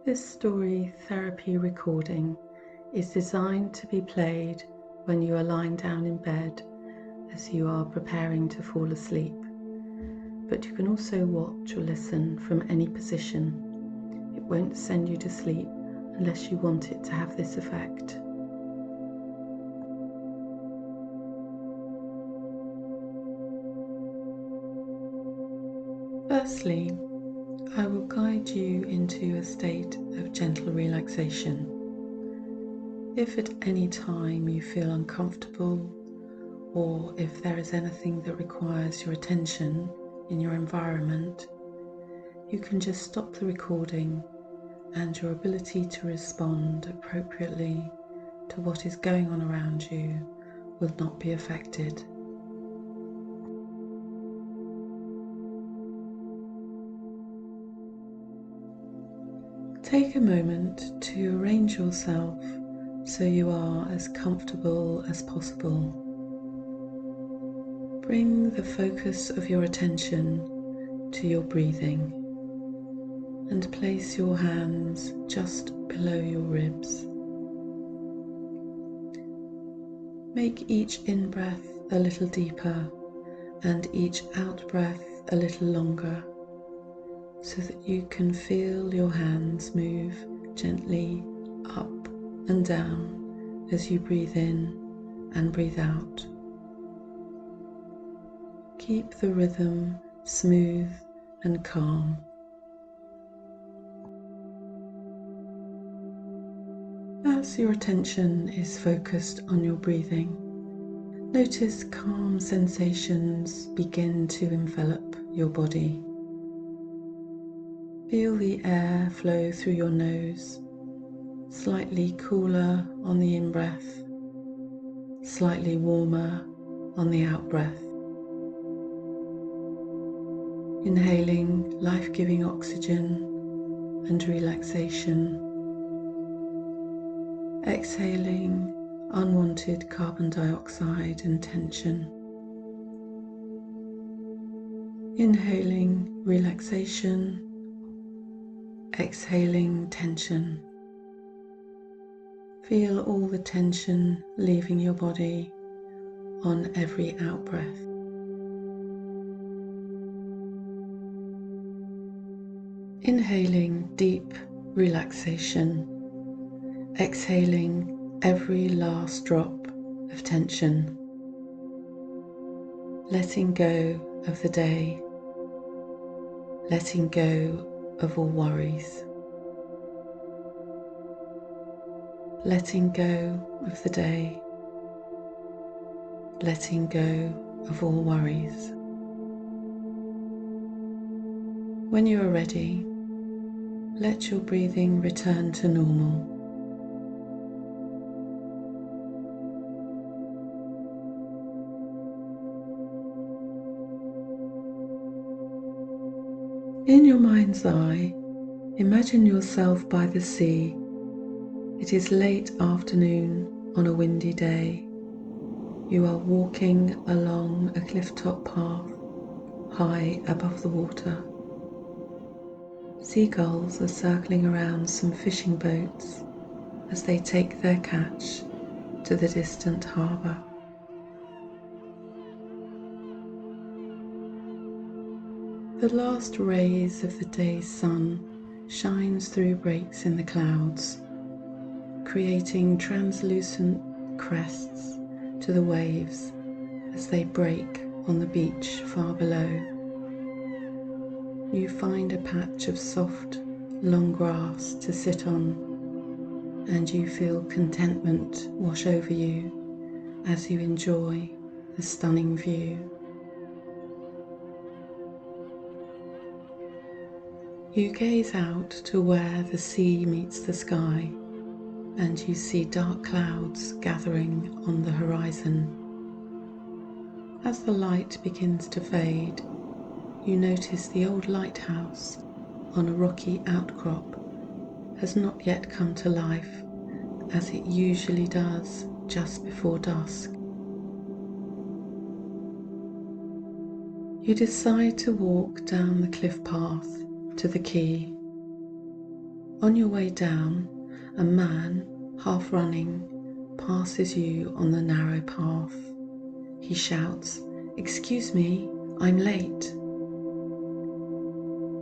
This story therapy recording is designed to be played when you are lying down in bed as you are preparing to fall asleep, but you can also watch or listen from any position. It won't send you to sleep unless you want it to have this effect. Firstly, I will guide you into a state of gentle relaxation. If at any time you feel uncomfortable, or if there is anything that requires your attention in your environment, you can just stop the recording and your ability to respond appropriately to what is going on around you will not be affected. Take a moment to arrange yourself so you are as comfortable as possible. Bring the focus of your attention to your breathing and place your hands just below your ribs. Make each in-breath a little deeper and each out-breath a little longer, so that you can feel your hands move gently up and down as you breathe in and breathe out. Keep the rhythm smooth and calm. As your attention is focused on your breathing, notice calm sensations begin to envelop your body. Feel the air flow through your nose, slightly cooler on the in-breath, slightly warmer on the out-breath. Inhaling life-giving oxygen and relaxation. Exhaling unwanted carbon dioxide and tension. Inhaling relaxation. Exhaling tension. Feel all the tension leaving your body on every out-breath. Inhaling deep relaxation. Exhaling every last drop of tension. Letting go of the day. Letting go of all worries. Letting go of the day. Letting go of all worries. When you are ready, let your breathing return to normal. In your mind's eye, imagine yourself by the sea. It is late afternoon on a windy day. You are walking along a cliff-top path high above the water. Seagulls are circling around some fishing boats as they take their catch to the distant harbour. The last rays of the day's sun shines through breaks in the clouds, creating translucent crests to the waves as they break on the beach far below. You find a patch of soft, long grass to sit on, and you feel contentment wash over you as you enjoy the stunning view. You gaze out to where the sea meets the sky, and you see dark clouds gathering on the horizon. As the light begins to fade, you notice the old lighthouse on a rocky outcrop has not yet come to life, as it usually does just before dusk. You decide to walk down the cliff path to the quay. On your way down, a man, half running, passes you on the narrow path. He shouts, "Excuse me, I'm late."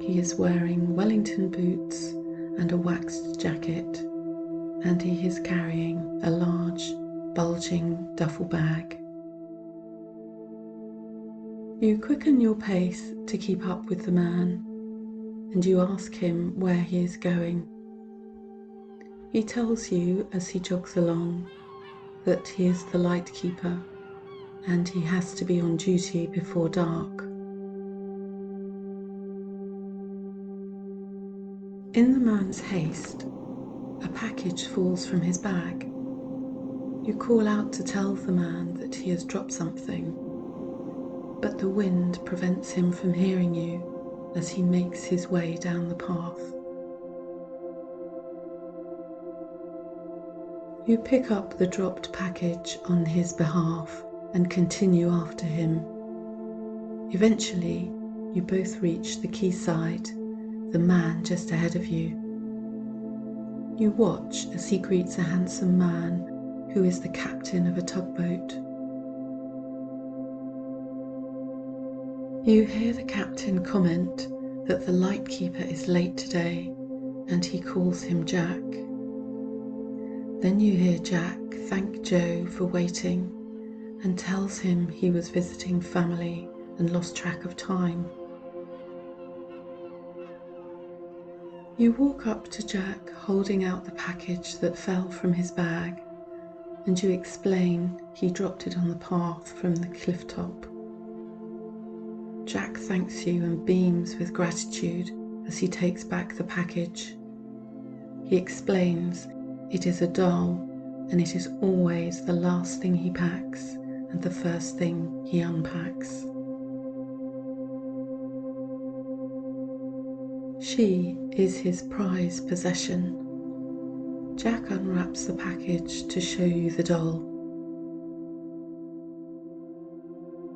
He is wearing Wellington boots and a waxed jacket, and he is carrying a large, bulging duffel bag. You quicken your pace to keep up with the man, and you ask him where he is going. He tells you as he jogs along that he is the lightkeeper and he has to be on duty before dark. In the man's haste, a package falls from his bag. You call out to tell the man that he has dropped something, but the wind prevents him from hearing you as he makes his way down the path. You pick up the dropped package on his behalf and continue after him. Eventually, you both reach the quayside, the man just ahead of you. You watch as he greets a handsome man who is the captain of a tugboat. You hear the captain comment that the lightkeeper is late today and he calls him Jack. Then you hear Jack thank Joe for waiting and tells him he was visiting family and lost track of time. You walk up to Jack holding out the package that fell from his bag, and you explain he dropped it on the path from the cliff top. Jack thanks you and beams with gratitude as he takes back the package. He explains it is a doll and it is always the last thing he packs and the first thing he unpacks. She is his prized possession. Jack unwraps the package to show you the doll.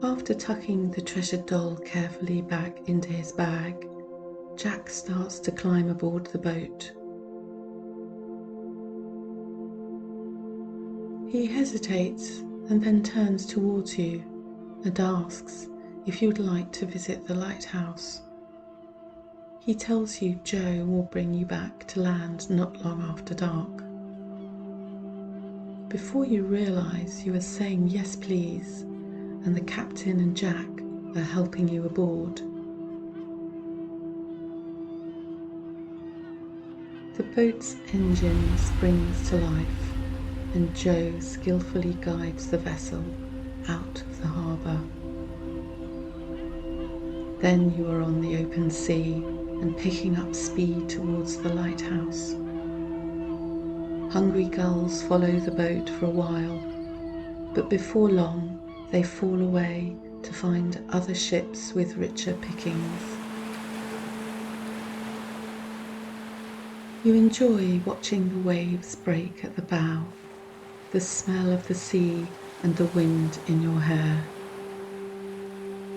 After tucking the treasured doll carefully back into his bag, Jack starts to climb aboard the boat. He hesitates and then turns towards you and asks if you'd like to visit the lighthouse. He tells you Joe will bring you back to land not long after dark. Before you realise you are saying yes please, and the captain and Jack are helping you aboard. The boat's engine springs to life, and Joe skillfully guides the vessel out of the harbour. Then you are on the open sea and picking up speed towards the lighthouse. Hungry gulls follow the boat for a while, but before long they fall away to find other ships with richer pickings. You enjoy watching the waves break at the bow, the smell of the sea and the wind in your hair.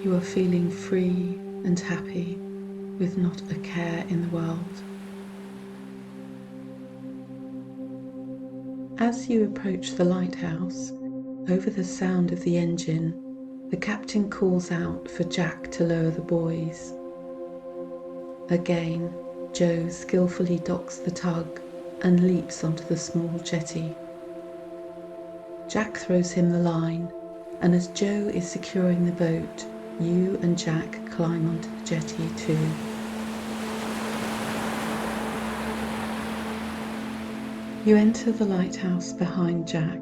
You are feeling free and happy with not a care in the world. As you approach the lighthouse, over the sound of the engine, the captain calls out for Jack to lower the buoys. Again, Joe skillfully docks the tug and leaps onto the small jetty. Jack throws him the line, and as Joe is securing the boat, you and Jack climb onto the jetty too. You enter the lighthouse behind Jack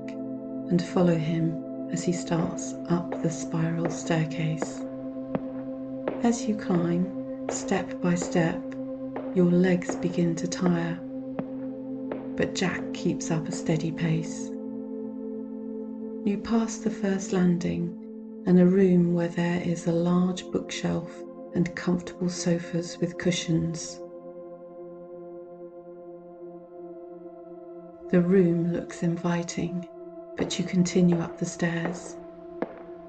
and follow him as he starts up the spiral staircase. As you climb, step by step, your legs begin to tire, but Jack keeps up a steady pace. You pass the first landing and a room where there is a large bookshelf and comfortable sofas with cushions. The room looks inviting, but you continue up the stairs.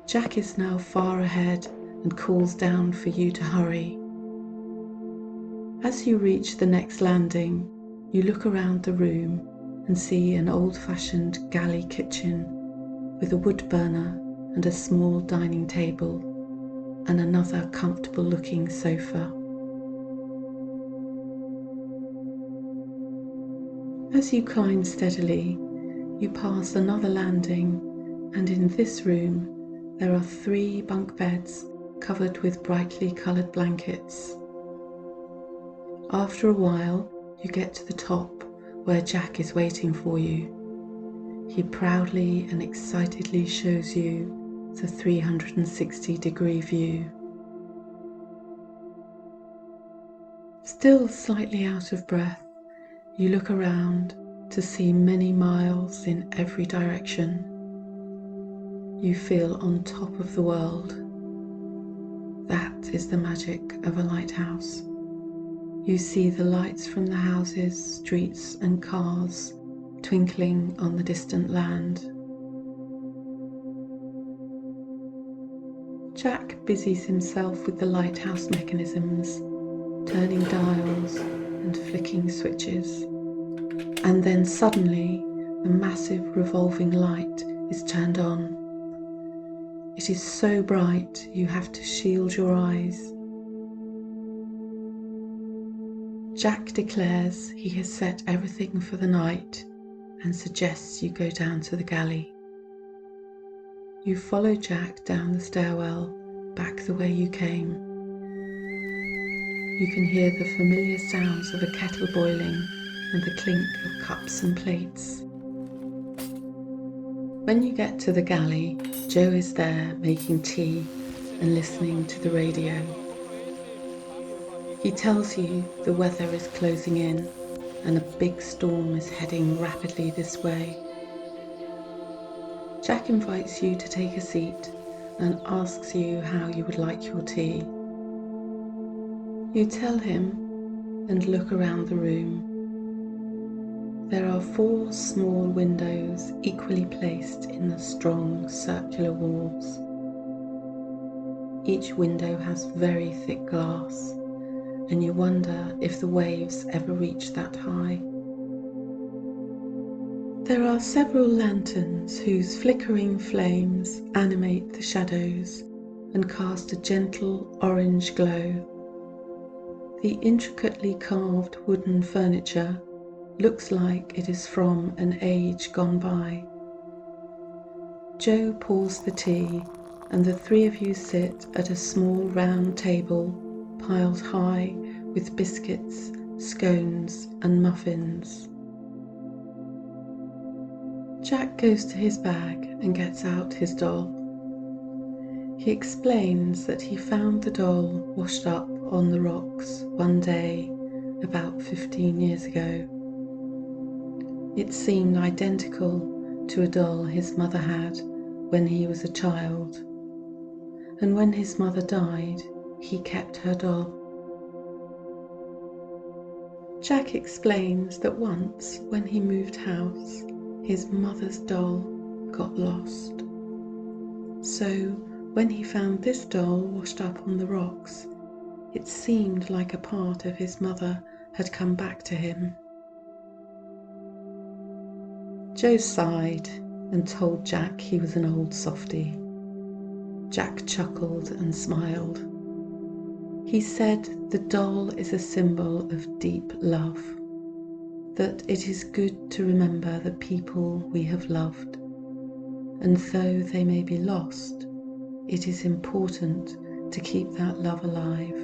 Jack is now far ahead and calls down for you to hurry. As you reach the next landing, You look around the room and see an old-fashioned galley kitchen with a wood burner and a small dining table and another comfortable-looking sofa. As you climb steadily, you pass another landing, and in this room there are 3 bunk beds covered with brightly coloured blankets. After a while, you get to the top where Jack is waiting for you. He proudly and excitedly shows you the 360-degree view. Still slightly out of breath, you look around to see many miles in every direction. You feel on top of the world. That is the magic of a lighthouse. You see the lights from the houses, streets and cars twinkling on the distant land. Jack busies himself with the lighthouse mechanisms, turning dials and flicking switches. And then suddenly a massive revolving light is turned on. It is so bright you have to shield your eyes. Jack declares he has set everything for the night and suggests you go down to the galley. You follow Jack down the stairwell, back the way you came. You can hear the familiar sounds of a kettle boiling and the clink of cups and plates. When you get to the galley, Joe is there making tea and listening to the radio. He tells you the weather is closing in and a big storm is heading rapidly this way. Jack invites you to take a seat and asks you how you would like your tea. You tell him and look around the room. There are 4 small windows equally placed in the strong circular walls. Each window has very thick glass, and you wonder if the waves ever reach that high. There are several lanterns whose flickering flames animate the shadows and cast a gentle orange glow. The intricately carved wooden furniture looks like it is from an age gone by. Joe pours the tea, and the 3 of you sit at a small round table piled high with biscuits, scones and muffins. Jack goes to his bag and gets out his doll. He explains that he found the doll washed up on the rocks one day about 15 years ago. It seemed identical to a doll his mother had when he was a child, and when his mother died, he kept her doll. Jack explains that once, when he moved house, his mother's doll got lost. So, when he found this doll washed up on the rocks, it seemed like a part of his mother had come back to him. Joe sighed and told Jack he was an old softy. Jack chuckled and smiled. He said the doll is a symbol of deep love, that it is good to remember the people we have loved, and though they may be lost, it is important to keep that love alive,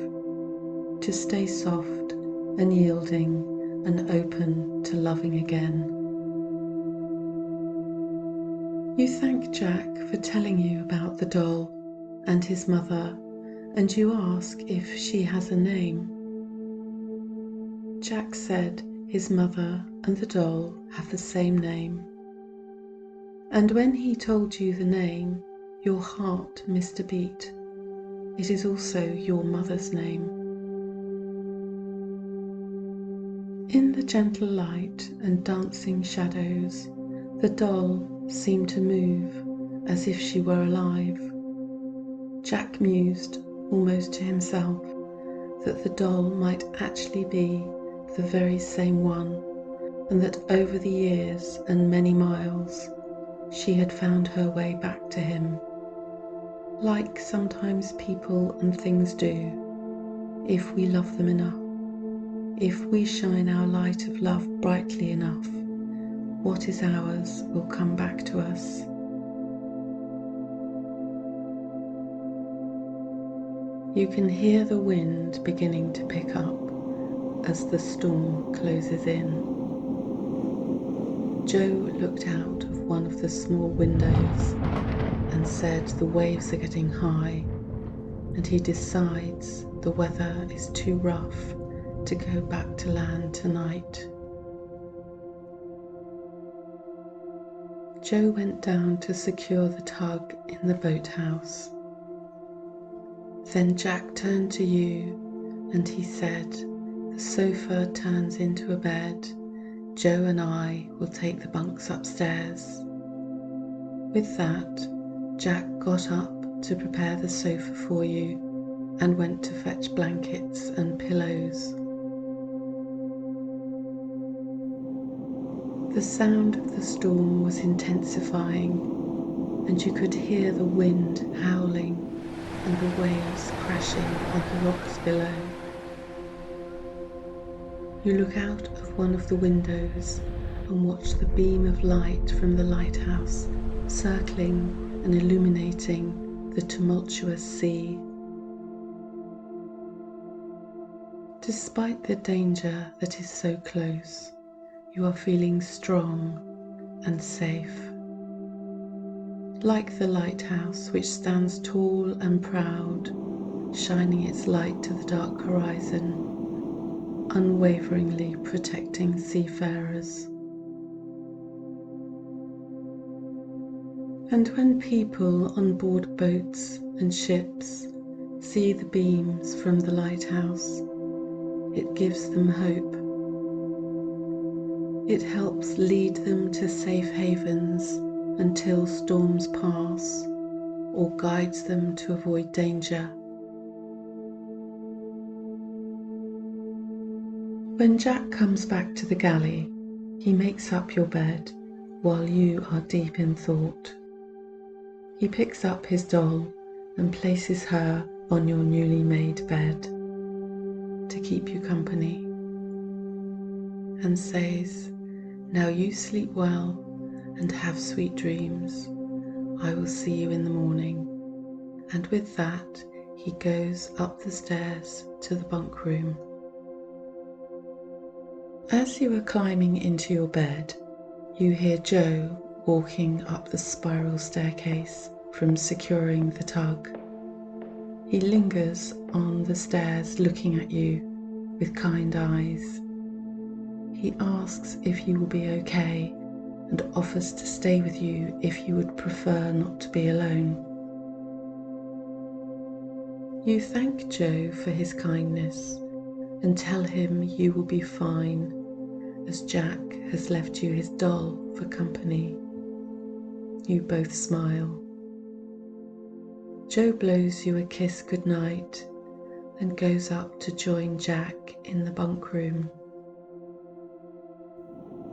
to stay soft and yielding and open to loving again. You thank Jack for telling you about the doll and his mother, and you ask if she has a name. Jack said his mother and the doll have the same name. And when he told you the name, your heart missed a beat. It is also your mother's name. In the gentle light and dancing shadows, the doll seemed to move as if she were alive. Jack mused, almost to himself, that the doll might actually be the very same one and that over the years and many miles she had found her way back to him, like sometimes people and things do, if we love them enough. If we shine our light of love brightly enough, what is ours will come back to us. You can hear the wind beginning to pick up as the storm closes in. Joe looked out of one of the small windows and said the waves are getting high, and he decides the weather is too rough to go back to land tonight. Joe went down to secure the tug in the boathouse. Then Jack turned to you and he said, "The sofa turns into a bed. Joe and I will take the bunks upstairs." With that, Jack got up to prepare the sofa for you and went to fetch blankets and pillows. The sound of the storm was intensifying, and you could hear the wind howling and the waves crashing on the rocks below. You look out of one of the windows and watch the beam of light from the lighthouse circling and illuminating the tumultuous sea. Despite the danger that is so close, you are feeling strong and safe. Like the lighthouse which stands tall and proud, shining its light to the dark horizon, unwaveringly protecting seafarers. And when people on board boats and ships see the beams from the lighthouse, it gives them hope. It helps lead them to safe havens until storms pass, or guides them to avoid danger. When Jack comes back to the galley, he makes up your bed while you are deep in thought. He picks up his doll and places her on your newly made bed to keep you company, and says, "Now you sleep well and have sweet dreams. I will see you in the morning." And with that, he goes up the stairs to the bunk room. As you are climbing into your bed, you hear Joe walking up the spiral staircase from securing the tug. He lingers on the stairs looking at you with kind eyes. He asks if you will be okay and offers to stay with you if you would prefer not to be alone. You thank Joe for his kindness and tell him you will be fine, as Jack has left you his doll for company. You both smile. Joe blows you a kiss goodnight and goes up to join Jack in the bunk room.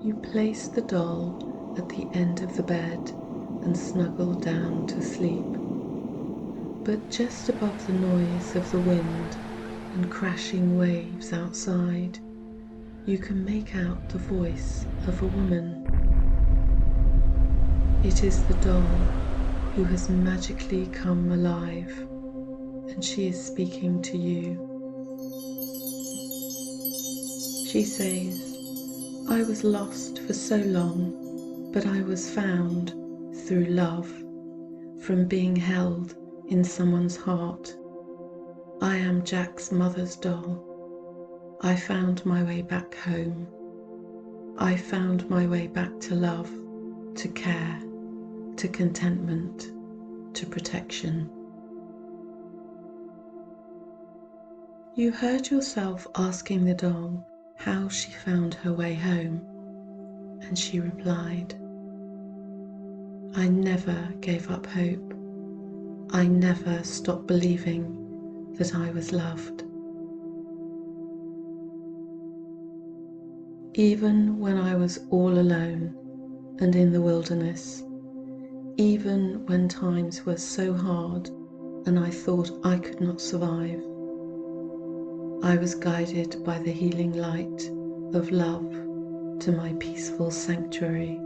You place the doll at the end of the bed and snuggle down to sleep. But just above the noise of the wind and crashing waves outside, you can make out the voice of a woman. It is the doll who has magically come alive, and she is speaking to you. She says, "I was lost for so long, but I was found through love, from being held in someone's heart. I am Jack's mother's doll. I found my way back home. I found my way back to love, to care, to contentment, to protection." You heard yourself asking the doll how she found her way home, and she replied, "I never gave up hope. I never stopped believing that I was loved." Even when I was all alone and in the wilderness, even when times were so hard and I thought I could not survive, I was guided by the healing light of love to my peaceful sanctuary.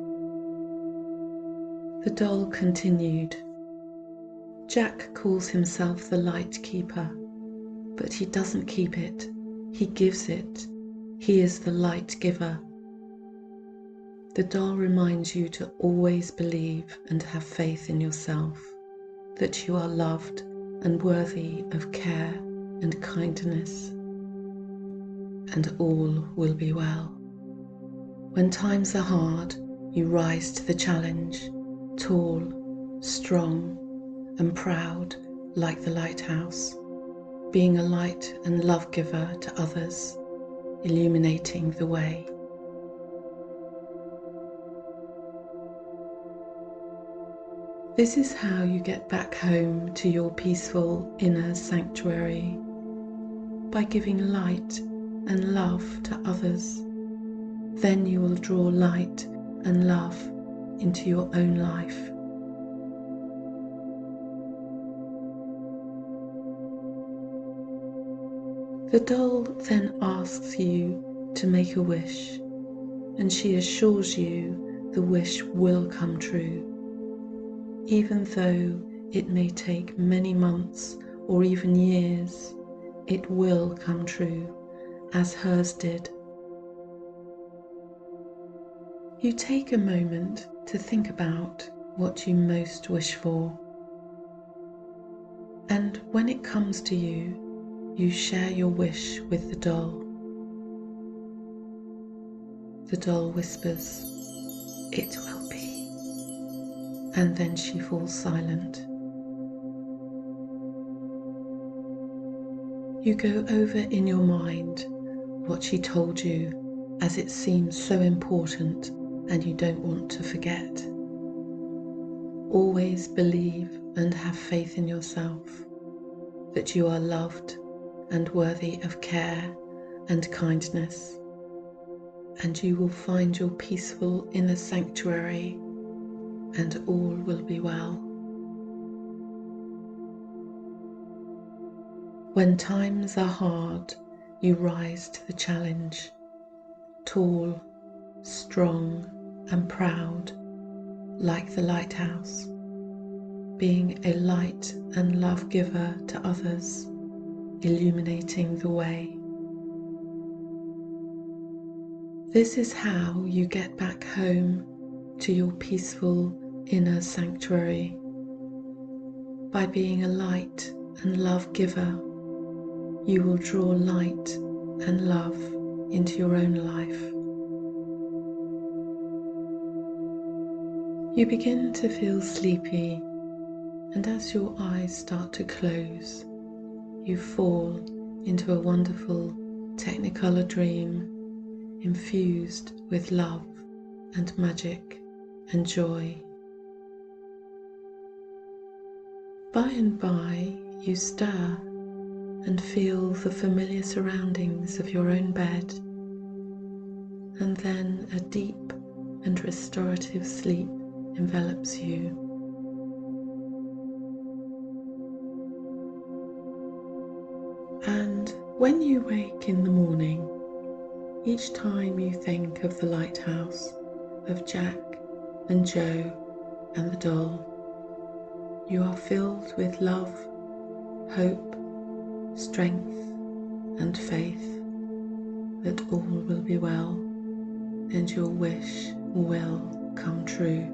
The doll continued. Jack calls himself the light keeper, but he doesn't keep it, he gives it. He is the light giver. The doll reminds you to always believe and have faith in yourself, that you are loved and worthy of care and kindness, and all will be well. When times are hard, you rise to the challenge, tall, strong, and proud like the lighthouse, being a light and love giver to others, illuminating the way. This is how you get back home to your peaceful inner sanctuary, by giving light and love to others. Then you will draw light and love into your own life. The doll then asks you to make a wish, and she assures you the wish will come true, even though it may take many months or even years. It will come true, as hers did. You take a moment to think about what you most wish for, and when it comes to you, you share your wish with the doll. The doll whispers, "It will be," and then she falls silent. You go over in your mind what she told you, as it seems so important and you don't want to forget. Always believe and have faith in yourself, that you are loved and worthy of care and kindness, and you will find your peaceful inner sanctuary, and all will be well. When times are hard, you rise to the challenge, tall, strong, and proud, like the lighthouse, being a light and love giver to others, illuminating the way. This is how you get back home to your peaceful inner sanctuary, by being a light and love giver. You will draw light and love into your own life. You begin to feel sleepy, and as your eyes start to close, you fall into a wonderful Technicolor dream, infused with love and magic and joy. By and by, you stir and feel the familiar surroundings of your own bed, and then a deep and restorative sleep envelops you. And when you wake in the morning, each time you think of the lighthouse, of Jack and Joe and the doll, you are filled with love, hope, strength and faith that all will be well and your wish will come true.